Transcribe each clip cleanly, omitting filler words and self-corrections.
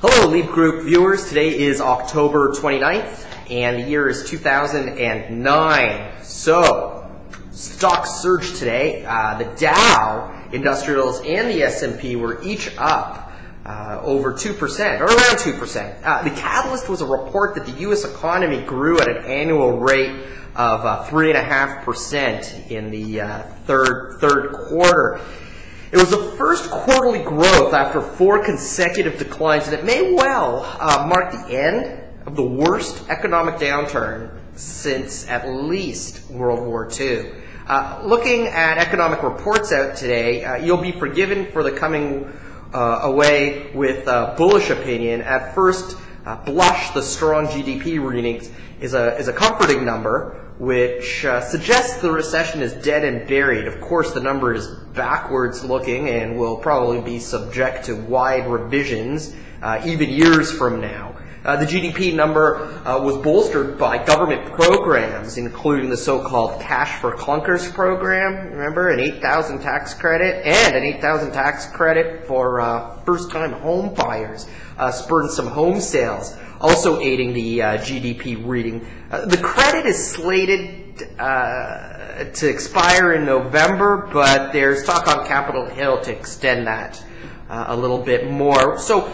Hello, Leeb Group viewers. Today is October 29th, and the year is 2009. So, stocks surged today. The Dow, Industrials, and the S&P were each up over 2%, or around 2%. The catalyst was a report that the U.S. economy grew at an annual rate of 3.5% in the third quarter. It was the first quarterly growth after 4 consecutive declines, and it may well mark the end of the worst economic downturn since at least World War II. Looking at economic reports out today, you'll be forgiven for the coming away with bullish opinion. At first blush, the strong GDP readings is a comforting number, which suggests the recession is dead and buried. Of course, the number is backwards looking and will probably be subject to wide revisions even years from now. The GDP number was bolstered by government programs, including the so-called Cash for Clunkers program. Remember, an $8,000 tax credit and an $8,000 tax credit for first-time home buyers, spurring some home sales, also aiding the GDP reading. The credit is slated to expire in November, but there's talk on Capitol Hill to extend that a little bit more. So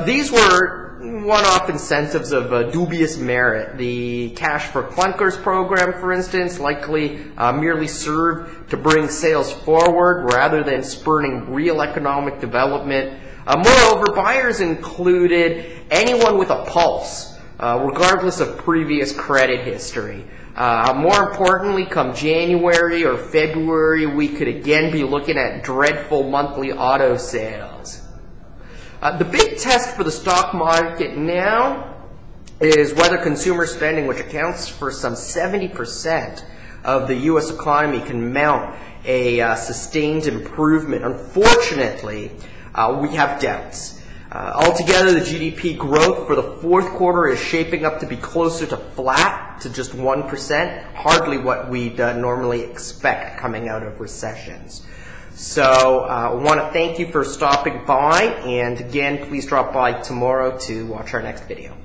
these were one-off incentives of dubious merit. The Cash for Clunkers program, for instance, likely merely served to bring sales forward rather than spurring real economic development. Moreover, buyers included anyone with a pulse, regardless of previous credit history. More importantly, come January or February, we could again be looking at dreadful monthly auto sales. The big test for the stock market now is whether consumer spending, which accounts for some 70% of the U.S. economy, can mount a sustained improvement. Unfortunately, we have doubts. Altogether, the GDP growth for the fourth quarter is shaping up to be closer to flat to just 1%, hardly what we'd normally expect coming out of recessions. So I want to thank you for stopping by, and again, please drop by tomorrow to watch our next video.